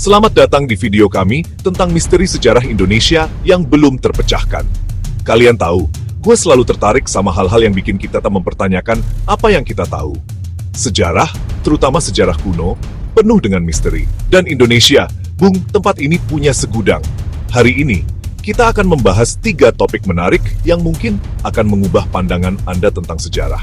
Selamat datang di video kami tentang misteri sejarah Indonesia yang belum terpecahkan. Kalian tahu, gue selalu tertarik sama hal-hal yang bikin kita tak mempertanyakan apa yang kita tahu. Sejarah, terutama sejarah kuno, penuh dengan misteri. Dan Indonesia, Bung, tempat ini punya segudang. Hari ini, kita akan membahas 3 topik menarik yang mungkin akan mengubah pandangan Anda tentang sejarah.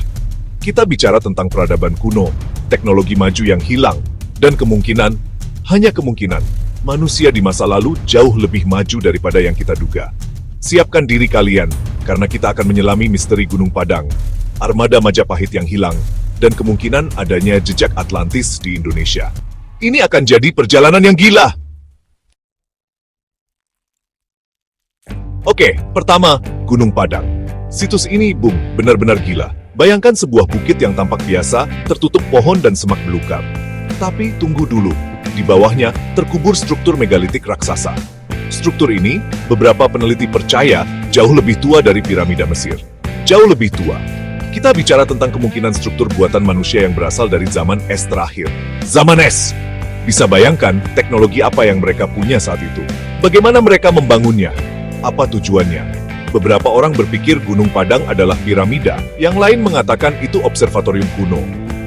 Kita bicara tentang peradaban kuno, teknologi maju yang hilang, dan kemungkinan, hanya kemungkinan, manusia di masa lalu jauh lebih maju daripada yang kita duga. Siapkan diri kalian, karena kita akan menyelami misteri Gunung Padang, armada Majapahit yang hilang, dan kemungkinan adanya jejak Atlantis di Indonesia. Ini akan jadi perjalanan yang gila! Oke, pertama, Gunung Padang. Situs ini, Bung, benar-benar gila. Bayangkan sebuah bukit yang tampak biasa, tertutup pohon dan semak belukar. Tapi tunggu dulu. Di bawahnya terkubur struktur megalitik raksasa. Struktur ini, beberapa peneliti percaya jauh lebih tua dari piramida Mesir. Jauh lebih tua. Kita bicara tentang kemungkinan struktur buatan manusia yang berasal dari zaman es terakhir. Zaman es! Bisa bayangkan teknologi apa yang mereka punya saat itu. Bagaimana mereka membangunnya? Apa tujuannya? Beberapa orang berpikir Gunung Padang adalah piramida, yang lain mengatakan itu observatorium kuno,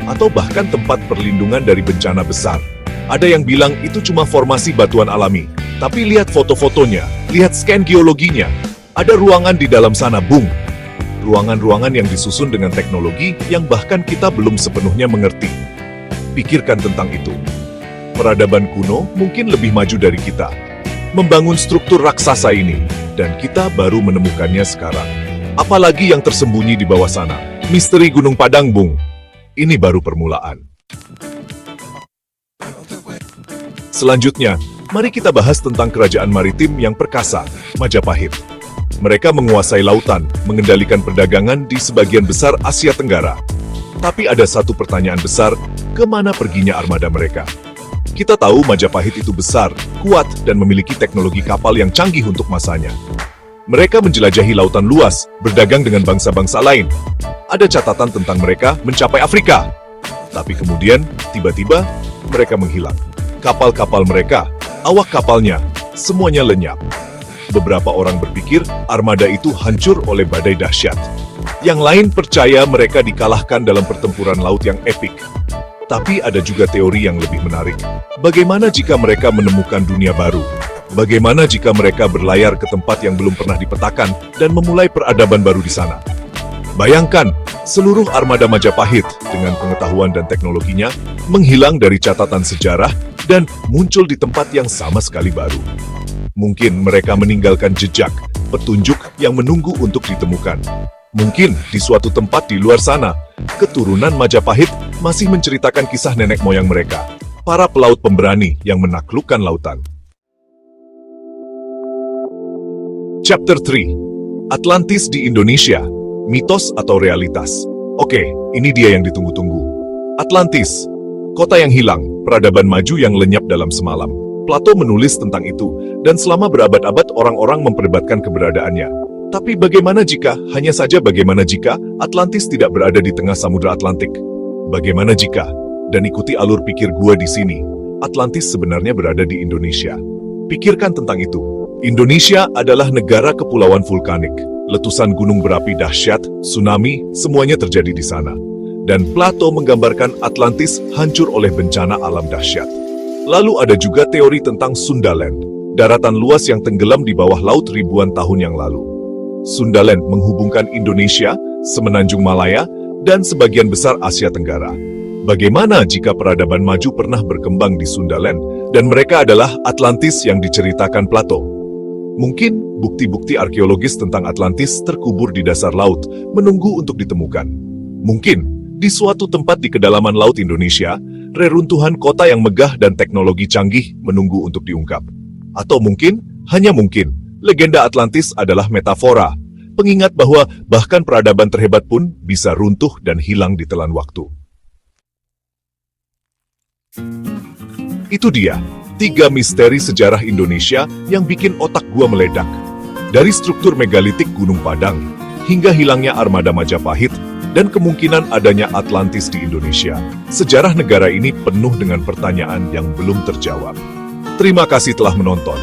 atau bahkan tempat perlindungan dari bencana besar. Ada yang bilang itu cuma formasi batuan alami, tapi lihat foto-fotonya, lihat scan geologinya. Ada ruangan di dalam sana, Bung. Ruangan-ruangan yang disusun dengan teknologi yang bahkan kita belum sepenuhnya mengerti. Pikirkan tentang itu. Peradaban kuno mungkin lebih maju dari kita. Membangun struktur raksasa ini, dan kita baru menemukannya sekarang. Apalagi yang tersembunyi di bawah sana. Misteri Gunung Padang, Bung. Ini baru permulaan. Selanjutnya, mari kita bahas tentang kerajaan maritim yang perkasa, Majapahit. Mereka menguasai lautan, mengendalikan perdagangan di sebagian besar Asia Tenggara. Tapi ada satu pertanyaan besar, kemana perginya armada mereka? Kita tahu Majapahit itu besar, kuat, dan memiliki teknologi kapal yang canggih untuk masanya. Mereka menjelajahi lautan luas, berdagang dengan bangsa-bangsa lain. Ada catatan tentang mereka mencapai Afrika. Tapi kemudian, tiba-tiba, mereka menghilang. Kapal-kapal mereka, awak kapalnya, semuanya lenyap. Beberapa orang berpikir armada itu hancur oleh badai dahsyat. Yang lain percaya mereka dikalahkan dalam pertempuran laut yang epik. Tapi ada juga teori yang lebih menarik. Bagaimana jika mereka menemukan dunia baru? Bagaimana jika mereka berlayar ke tempat yang belum pernah dipetakan dan memulai peradaban baru di sana? Bayangkan, seluruh armada Majapahit dengan pengetahuan dan teknologinya menghilang dari catatan sejarah dan muncul di tempat yang sama sekali baru. Mungkin mereka meninggalkan jejak, petunjuk yang menunggu untuk ditemukan. Mungkin di suatu tempat di luar sana, keturunan Majapahit masih menceritakan kisah nenek moyang mereka, para pelaut pemberani yang menaklukkan lautan. Chapter 3. Atlantis di Indonesia, mitos atau realitas? Oke, ini dia yang ditunggu-tunggu. Atlantis, kota yang hilang, peradaban maju yang lenyap dalam semalam. Plato menulis tentang itu, dan selama berabad-abad orang-orang memperdebatkan keberadaannya. Tapi bagaimana jika, hanya saja bagaimana jika, Atlantis tidak berada di tengah Samudra Atlantik? Bagaimana jika, dan ikuti alur pikir gua di sini, Atlantis sebenarnya berada di Indonesia? Pikirkan tentang itu. Indonesia adalah negara kepulauan vulkanik. Letusan gunung berapi dahsyat, tsunami, semuanya terjadi di sana. Dan Plato menggambarkan Atlantis hancur oleh bencana alam dahsyat. Lalu ada juga teori tentang Sundaland, daratan luas yang tenggelam di bawah laut ribuan tahun yang lalu. Sundaland menghubungkan Indonesia, Semenanjung Malaya, dan sebagian besar Asia Tenggara. Bagaimana jika peradaban maju pernah berkembang di Sundaland, dan mereka adalah Atlantis yang diceritakan Plato? Mungkin bukti-bukti arkeologis tentang Atlantis terkubur di dasar laut, menunggu untuk ditemukan. Mungkin di suatu tempat di kedalaman laut Indonesia, reruntuhan kota yang megah dan teknologi canggih menunggu untuk diungkap. Atau mungkin, hanya mungkin, legenda Atlantis adalah metafora, pengingat bahwa bahkan peradaban terhebat pun bisa runtuh dan hilang di telan waktu. Itu dia, 3 misteri sejarah Indonesia yang bikin otak gua meledak. Dari struktur megalitik Gunung Padang, hingga hilangnya armada Majapahit, dan kemungkinan adanya Atlantis di Indonesia. Sejarah negara ini penuh dengan pertanyaan yang belum terjawab. Terima kasih telah menonton.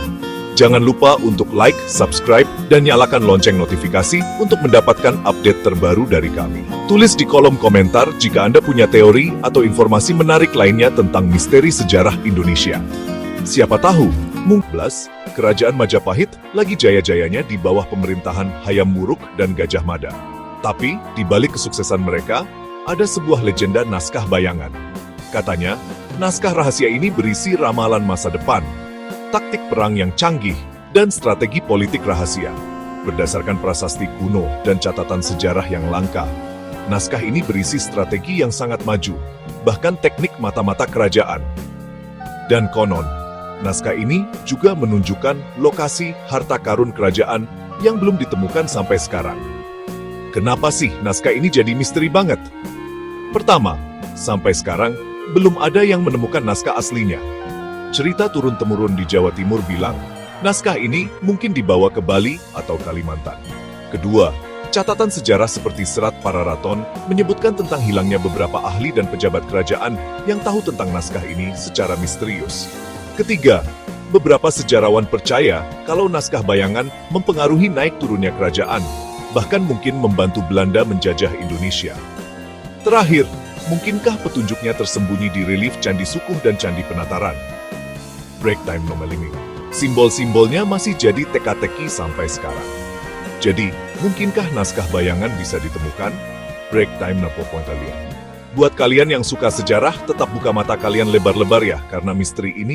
Jangan lupa untuk like, subscribe, dan nyalakan lonceng notifikasi untuk mendapatkan update terbaru dari kami. Tulis di kolom komentar jika Anda punya teori atau informasi menarik lainnya tentang misteri sejarah Indonesia. Siapa tahu, Kerajaan Majapahit lagi jaya-jayanya di bawah pemerintahan Hayam Wuruk dan Gajah Mada. Tapi, di balik kesuksesan mereka, ada sebuah legenda naskah bayangan. Katanya, naskah rahasia ini berisi ramalan masa depan, taktik perang yang canggih, dan strategi politik rahasia. Berdasarkan prasasti kuno dan catatan sejarah yang langka, naskah ini berisi strategi yang sangat maju, bahkan teknik mata-mata kerajaan. Dan konon, naskah ini juga menunjukkan lokasi harta karun kerajaan yang belum ditemukan sampai sekarang. Kenapa sih naskah ini jadi misteri banget? Pertama, sampai sekarang belum ada yang menemukan naskah aslinya. Cerita turun-temurun di Jawa Timur bilang, naskah ini mungkin dibawa ke Bali atau Kalimantan. Kedua, catatan sejarah seperti Serat Pararaton menyebutkan tentang hilangnya beberapa ahli dan pejabat kerajaan yang tahu tentang naskah ini secara misterius. Ketiga, beberapa sejarawan percaya kalau naskah bayangan mempengaruhi naik turunnya kerajaan, bahkan mungkin membantu Belanda menjajah Indonesia. Terakhir, mungkinkah petunjuknya tersembunyi di relief Candi Sukuh dan Candi Penataran? Break time nomor 5. Simbol-simbolnya masih jadi teka-teki sampai sekarang. Jadi, mungkinkah naskah bayangan bisa ditemukan? Break time nomor kalian. Buat kalian yang suka sejarah, tetap buka mata kalian lebar-lebar ya, karena misteri ini